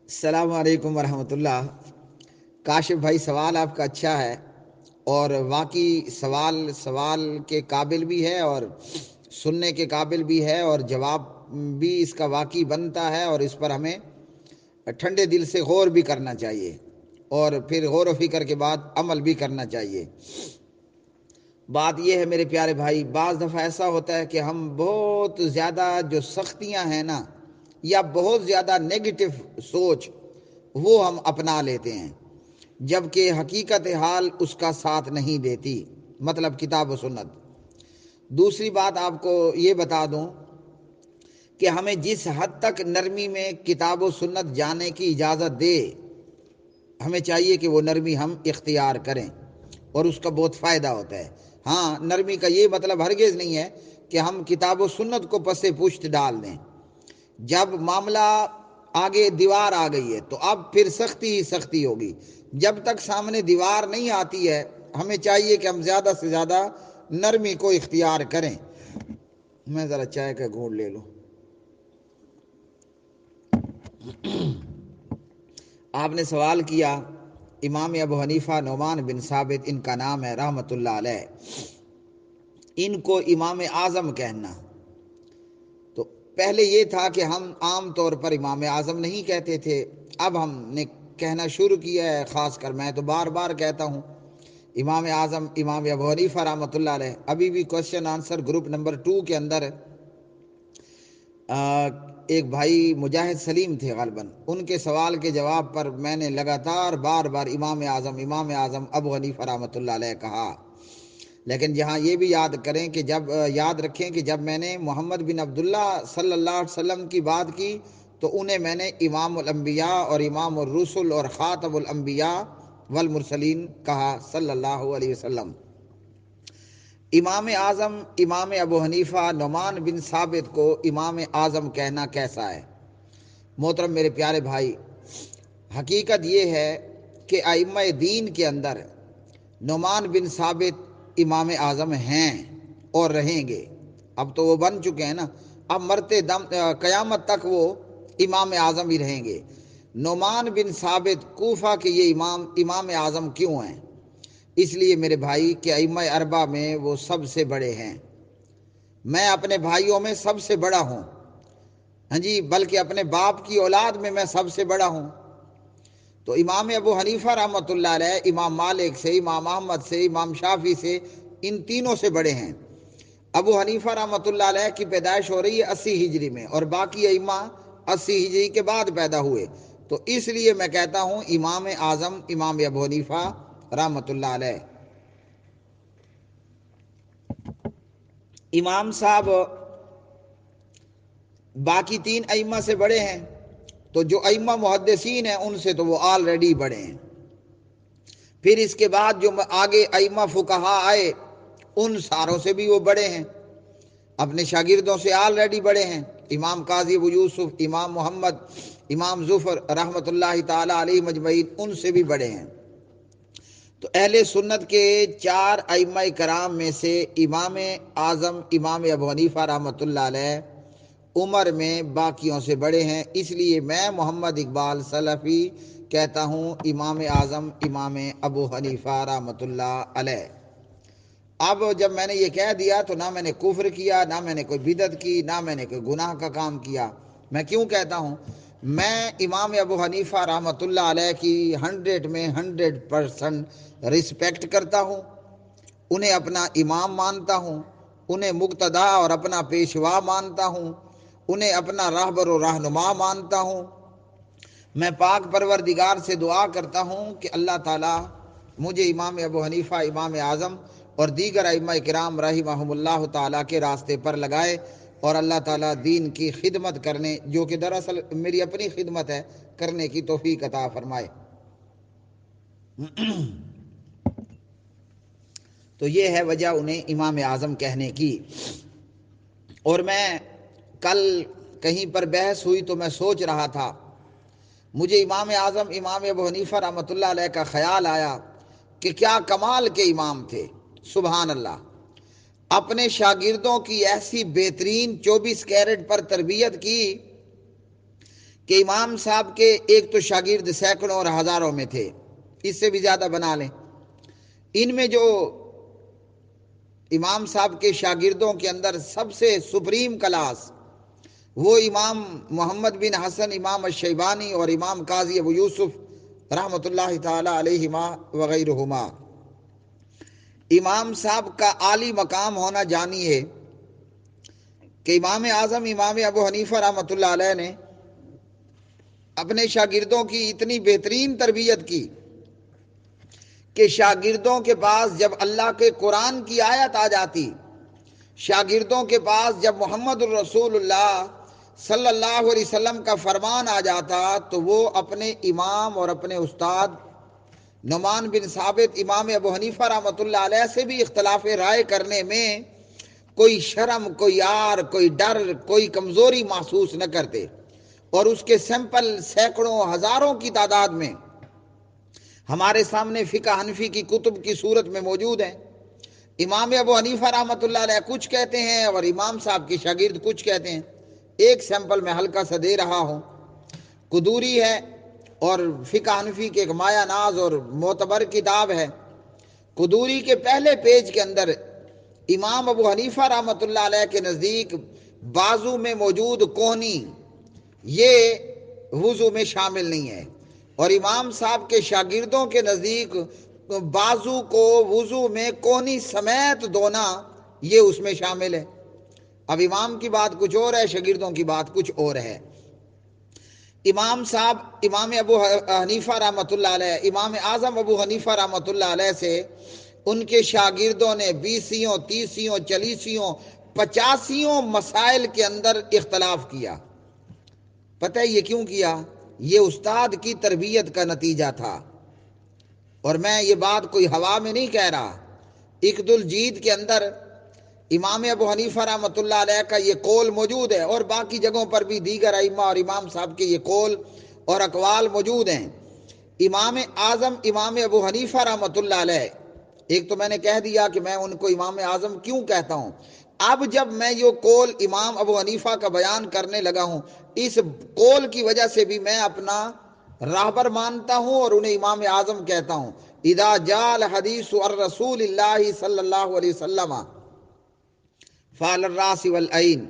السلام علیکم ورحمۃ اللہ۔ کاشف بھائی، سوال آپ کا اچھا ہے اور واقعی سوال کے قابل بھی ہے اور سننے کے قابل بھی ہے، اور جواب بھی اس کا واقعی بنتا ہے، اور اس پر ہمیں ٹھنڈے دل سے غور بھی کرنا چاہیے اور پھر غور و فکر کے بعد عمل بھی کرنا چاہیے۔ بات یہ ہے میرے پیارے بھائی، بعض دفعہ ایسا ہوتا ہے کہ ہم بہت زیادہ جو سختیاں ہیں نا، یا بہت زیادہ نیگیٹو سوچ وہ ہم اپنا لیتے ہیں، جبکہ حقیقت حال اس کا ساتھ نہیں دیتی، مطلب کتاب و سنت۔ دوسری بات آپ کو یہ بتا دوں کہ ہمیں جس حد تک نرمی میں کتاب و سنت جانے کی اجازت دے، ہمیں چاہیے کہ وہ نرمی ہم اختیار کریں، اور اس کا بہت فائدہ ہوتا ہے۔ ہاں، نرمی کا یہ مطلب ہرگز نہیں ہے کہ ہم کتاب و سنت کو پس پشت ڈال دیں۔ جب معاملہ آگے دیوار آ گئی ہے تو اب پھر سختی ہی سختی ہوگی۔ جب تک سامنے دیوار نہیں آتی ہے، ہمیں چاہیے کہ ہم زیادہ سے زیادہ نرمی کو اختیار کریں۔ میں ذرا چائے کا گھونٹ لے لوں۔ آپ نے سوال کیا، امام ابو حنیفہ نعمان بن ثابت ان کا نام ہے رحمۃ اللہ علیہ، ان کو امام اعظم کہنا۔ تو پہلے یہ تھا کہ ہم عام طور پر امام اعظم نہیں کہتے تھے، اب ہم نے کہنا شروع کیا ہے، خاص کر میں تو بار بار کہتا ہوں امام اعظم امام ابو حنیفہ رحمۃ اللہ علیہ۔ ابھی بھی کوشچن آنسر گروپ نمبر 2 کے اندر ایک بھائی مجاہد سلیم تھے غالباً، ان کے سوال کے جواب پر میں نے لگاتار بار بار امام اعظم ابو حنیفہ رحمۃ اللہ علیہ کہا۔ لیکن جہاں یہ بھی یاد رکھیں کہ جب میں نے محمد بن عبداللہ صلی اللہ علیہ وسلم کی بات کی تو انہیں میں نے امام الانبیاء اور امام الرسل اور خاتم الانبیاء والمرسلین کہا صلی اللہ علیہ وسلم۔ امام اعظم امام ابو حنیفہ نعمان بن ثابت کو امام اعظم کہنا کیسا ہے؟ محترم میرے پیارے بھائی، حقیقت یہ ہے کہ ائمہ دین کے اندر نعمان بن ثابت امام اعظم ہیں اور رہیں گے۔ اب تو وہ بن چکے ہیں نا، اب مرتے دم قیامت تک وہ امام اعظم ہی رہیں گے۔ نعمان بن ثابت کوفہ کے یہ امام اعظم کیوں ہیں؟ اس لیے میرے بھائی کہ ائمہ اربعہ میں وہ سب سے بڑے ہیں۔ میں اپنے بھائیوں میں سب سے بڑا ہوں، ہاں جی، بلکہ اپنے باپ کی اولاد میں سب سے بڑا ہوں۔ تو امام ابو حنیفہ رحمۃ اللہ علیہ امام مالک سے، امام احمد سے، امام شافعی سے، ان تینوں سے بڑے ہیں۔ ابو حنیفہ رحمۃ اللہ علیہ کی پیدائش ہو رہی ہے 80 ہجری میں، اور باقی ائمہ 80 ہجری کے بعد پیدا ہوئے، تو اس لیے میں کہتا ہوں امام اعظم امام ابو حنیفہ رحمۃ اللہ علیہ۔ امام صاحب باقی 3 ائمہ سے بڑے ہیں، تو جو ائمہ محدثین ہیں ان سے تو وہ آلریڈی بڑے ہیں۔ پھر اس کے بعد جو آگے ائمہ فقہا آئے ان ساروں سے بھی وہ بڑے ہیں، اپنے شاگردوں سے آلریڈی بڑے ہیں۔ امام قاضی ابو یوسف، امام محمد، امام ظفر رحمۃ اللہ تعالی علیہ مجمعین ان سے بھی بڑے ہیں۔ تو اہل سنت کے 4 ائمہ کرام میں سے امام اعظم امام ابو حنیفہ رحمۃ اللہ علیہ عمر میں باقیوں سے بڑے ہیں، اس لیے میں محمد اقبال سلفی کہتا ہوں امام اعظم امام ابو حنیفہ رحمۃ اللہ علیہ۔ اب جب میں نے یہ کہہ دیا تو نہ میں نے کفر کیا، نہ میں نے کوئی بدعت کی، نہ میں نے کوئی گناہ کا کام کیا۔ میں کیوں کہتا ہوں؟ میں امام ابو حنیفہ رحمۃ اللہ علیہ کی 100 میں 100% رسپیکٹ کرتا ہوں، انہیں اپنا امام مانتا ہوں، انہیں مقتدا اور اپنا پیشوا مانتا ہوں، انہیں اپنا راہبر و رہنما مانتا ہوں۔ میں پاک پروردگار سے دعا کرتا ہوں کہ اللہ تعالیٰ مجھے امام ابو حنیفہ امام اعظم اور دیگر ائمہ کرام رحمہم اللہ تعالیٰ کے راستے پر لگائے، اور اللہ تعالیٰ دین کی خدمت کرنے، جو کہ دراصل میری اپنی خدمت ہے، کرنے کی توفیق عطا فرمائے۔ تو یہ ہے وجہ انہیں امام اعظم کہنے کی۔ اور میں کل کہیں پر بحث ہوئی تو میں سوچ رہا تھا، مجھے امام اعظم امام ابو حنیفہ رحمۃ اللہ علیہ کا خیال آیا کہ کیا کمال کے امام تھے، سبحان اللہ۔ اپنے شاگردوں کی ایسی بہترین 24 کیرٹ پر تربیت کی کہ امام صاحب کے ایک تو شاگرد سینکڑوں اور ہزاروں میں تھے، اس سے بھی زیادہ بنا لیں، ان میں جو امام صاحب کے شاگردوں کے اندر سب سے سپریم کلاس وہ امام محمد بن حسن امام الشیبانی اور امام قاضی ابو یوسف رحمۃ اللہ تعالی علیہما وغیرہما۔ امام صاحب کا عالی مقام ہونا جانیے کہ امام اعظم امام ابو حنیفہ رحمۃ اللہ علیہ نے اپنے شاگردوں کی اتنی بہترین تربیت کی کہ شاگردوں کے پاس جب اللہ کے قرآن کی آیت آ جاتی، شاگردوں کے پاس جب محمد الرسول اللہ صلی اللہ علیہ وسلم کا فرمان آ جاتا، تو وہ اپنے امام اور اپنے استاد نعمان بن ثابت امام ابو حنیفہ رحمۃ اللہ علیہ سے بھی اختلاف رائے کرنے میں کوئی شرم، کوئی عار، کوئی ڈر، کوئی کمزوری محسوس نہ کرتے، اور اس کے سیمپل سینکڑوں ہزاروں کی تعداد میں ہمارے سامنے فقہ حنفی کی کتب کی صورت میں موجود ہیں۔ امام ابو حنیفہ رحمۃ اللہ علیہ کچھ کہتے ہیں اور امام صاحب کے شاگرد کچھ کہتے ہیں۔ ایک سیمپل میں ہلکا سا دے رہا ہوں، قدوری ہے اور فقہ حنفی کے ایک مایہ ناز اور معتبر کتاب ہے۔ قدوری کے پہلے پیج کے اندر امام ابو حنیفہ رحمۃ اللہ علیہ کے نزدیک بازو میں موجود کوہنی یہ وضو میں شامل نہیں ہے، اور امام صاحب کے شاگردوں کے نزدیک بازو کو وضو میں کوہنی سمیت دھونا یہ اس میں شامل ہے۔ اب امام کی بات کچھ اور ہے، شاگردوں کی بات کچھ اور ہے۔ امام صاحب امام ابو حنیفہ رحمۃ اللہ علیہ، امام اعظم ابو حنیفہ رحمۃ اللہ علیہ سے ان کے شاگردوں نے 20 30 40 85 مسائل کے اندر اختلاف کیا۔ پتہ ہے یہ کیوں کیا؟ یہ استاد کی تربیت کا نتیجہ تھا، اور میں یہ بات کوئی ہوا میں نہیں کہہ رہا۔ عقد الجید کے اندر امام ابو حنیفہ رحمۃ اللہ علیہ کا یہ قول موجود ہے، اور باقی جگہوں پر بھی دیگر ائمہ اور امام صاحب کے یہ قول اور اقوال موجود ہیں۔ امام اعظم امام ابو حنیفہ رحمۃ اللہ علیہ، ایک تو میں نے کہہ دیا کہ میں ان کو امام اعظم کیوں کہتا ہوں۔ اب جب میں یہ قول امام ابو حنیفہ کا بیان کرنے لگا ہوں، اس قول کی وجہ سے بھی میں اپنا راہبر مانتا ہوں اور انہیں امام اعظم کہتا ہوں۔ اذا جاء الحدیث عن رسول اللہ صلی اللہ علیہ وسلم فعلی الراس والعین۔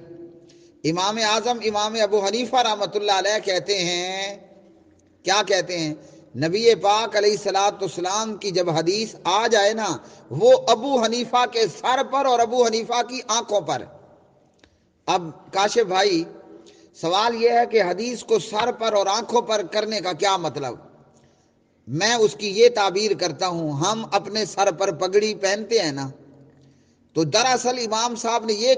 امام اعظم امام ابو حنیفہ رحمۃ اللہ علیہ کہتے ہیں، کیا کہتے ہیں؟ نبی پاک علیہ الصلوۃ والسلام کی جب حدیث آ جائے نا، وہ ابو حنیفہ کے سر پر اور ابو حنیفہ کی آنکھوں پر۔ اب کاشف بھائی سوال یہ ہے کہ حدیث کو سر پر اور آنکھوں پر کرنے کا کیا مطلب؟ میں اس کی یہ تعبیر کرتا ہوں، ہم اپنے سر پر پگڑی پہنتے ہیں نا، تو دراصل امام صاحب نے یہ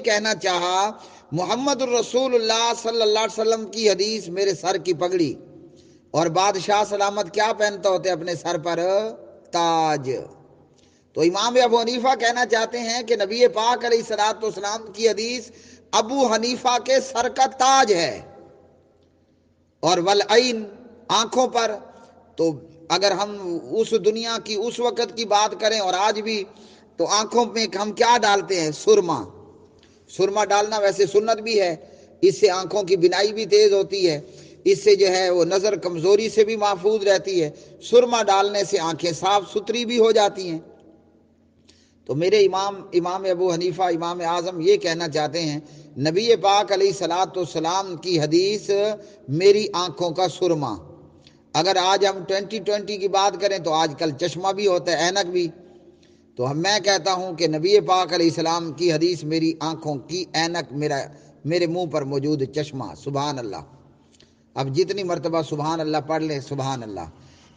کہنا چاہا محمد الرسول اللہ صلی اللہ علیہ وسلم کی حدیث میرے سر کی پگڑی، اور بادشاہ سلامت کیا پہنتا ہوتے اپنے سر پر؟ تاج۔ تو امام ابو حنیفہ کہنا چاہتے ہیں کہ نبی پاک علیہ الصلوۃ والسلام کی حدیث ابو حنیفہ کے سر کا تاج ہے، اور والعین آنکھوں پر۔ تو اگر ہم اس دنیا کی اس وقت کی بات کریں اور آج بھی، تو آنکھوں میں ہم کیا ڈالتے ہیں؟ سرما۔ سرما ڈالنا ویسے سنت بھی ہے، اس سے آنکھوں کی بینائی بھی تیز ہوتی ہے، اس سے جو ہے وہ نظر کمزوری سے بھی محفوظ رہتی ہے، سرما ڈالنے سے آنکھیں صاف ستھری بھی ہو جاتی ہیں۔ تو میرے امام ابو حنیفہ امام اعظم یہ کہنا چاہتے ہیں نبی پاک علیہ الصلوۃ والسلام کی حدیث میری آنکھوں کا سرما۔ اگر آج ہم 2020 کی بات کریں تو آج کل چشمہ بھی ہوتا ہے، اینک بھی، تو میں کہتا ہوں کہ نبی پاک علیہ السلام کی حدیث میری آنکھوں کی اینک، میرے منہ پر موجود چشمہ۔ سبحان اللہ۔ اب جتنی مرتبہ سبحان اللہ پڑھ لیں سبحان اللہ۔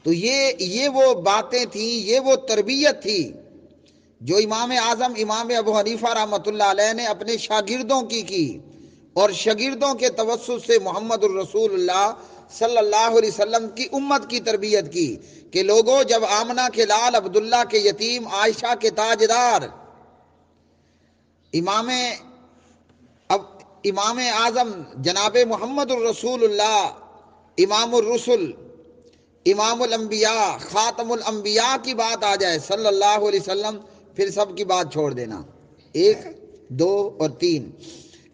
تو یہ وہ باتیں تھیں، یہ وہ تربیت تھی جو امام اعظم امام ابو حنیفہ رحمۃ اللہ علیہ نے اپنے شاگردوں کی، اور شاگردوں کے توسط سے محمد الرسول اللہ صلی اللہ علیہ وسلم کی امت کی تربیت کی کہ لوگوں، جب آمنہ کے لال عبداللہ کے یتیم، عائشہ کے تاجدار امام اعظم جناب محمد الرسول اللہ امام الرسل امام الانبیاء خاتم الانبیاء کی بات آ جائے صلی اللہ علیہ وسلم، پھر سب کی بات چھوڑ دینا۔ 1 2 اور 3۔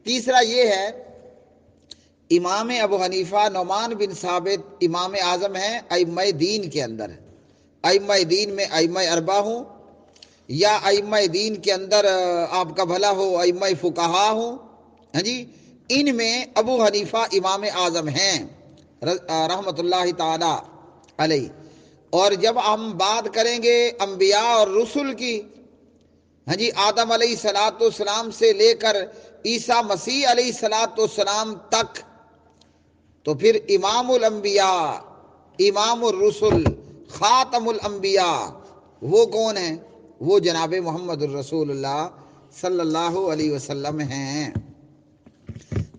تیسرا یہ ہے امام ابو حنیفہ نعمان بن ثابت امام اعظم ہیں ائمہ دین کے اندر، ائمہ دین میں ائمہ اربعہ ہوں یا ائمہ دین کے اندر آپ کا بھلا ہو ائمہ فقہا ہوں، ہاں جی، ان میں ابو حنیفہ امام اعظم ہیں رحمۃ اللہ تعالی علیہ۔ اور جب ہم بات کریں گے انبیاء اور رسل کی، ہاں جی، آدم علیہ الصلاۃ والسلام سے لے کر عیسیٰ مسیح علیہ الصلاۃ والسلام تک، تو پھر امام الانبیاء، امام الرسل، خاتم الانبیاء وہ کون ہیں؟ وہ جناب محمد الرسول اللہ صلی اللہ علیہ وسلم ہیں۔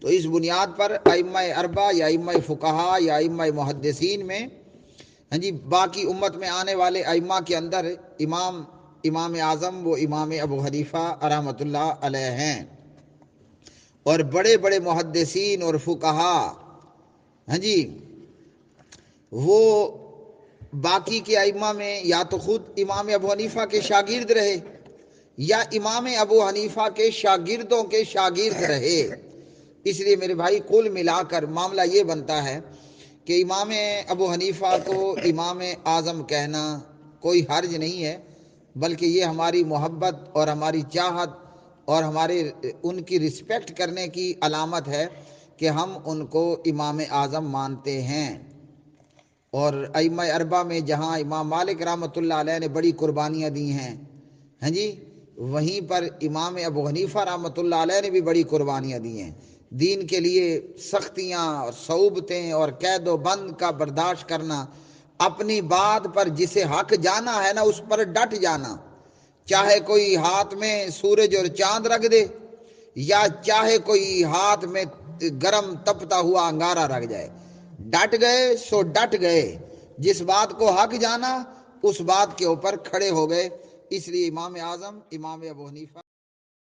تو اس بنیاد پر ائمہ اربعہ یا ائمہ فقہا یا ائمہ محدثین میں، ہاں جی، باقی امت میں آنے والے ائمہ کے اندر امام اعظم وہ امام ابو حنیفہ رحمۃ اللہ علیہ ہیں۔ اور بڑے بڑے محدثین اور فقہا، ہاں جی، وہ باقی کے ائمہ میں یا تو خود امام ابو حنیفہ کے شاگرد رہے یا امام ابو حنیفہ کے شاگردوں کے شاگرد رہے۔ اس لیے میرے بھائی کل ملا کر معاملہ یہ بنتا ہے کہ امام ابو حنیفہ کو امام اعظم کہنا کوئی حرج نہیں ہے، بلکہ یہ ہماری محبت اور ہماری چاہت اور ہمارے ان کی رسپیکٹ کرنے کی علامت ہے کہ ہم ان کو امام اعظم مانتے ہیں۔ اور ائمہ اربعہ میں جہاں امام مالک رحمۃ اللہ علیہ نے بڑی قربانیاں دی ہیں، ہاں جی، وہیں پر امام ابو حنیفہ رحمۃ اللہ علیہ نے بھی بڑی قربانیاں دی ہیں، دین کے لیے سختیاں اور صعوبتیں اور قید و بند کا برداشت کرنا، اپنی بات پر جسے حق جانا ہے نا اس پر ڈٹ جانا، چاہے کوئی ہاتھ میں سورج اور چاند رکھ دے یا چاہے کوئی ہاتھ میں گرم تپتا ہوا انگارہ رکھ جائے، ڈٹ گئے سو ڈٹ گئے، جس بات کو حق جانا اس بات کے اوپر کھڑے ہو گئے۔ اس لیے امام اعظم امام ابو حنیفہ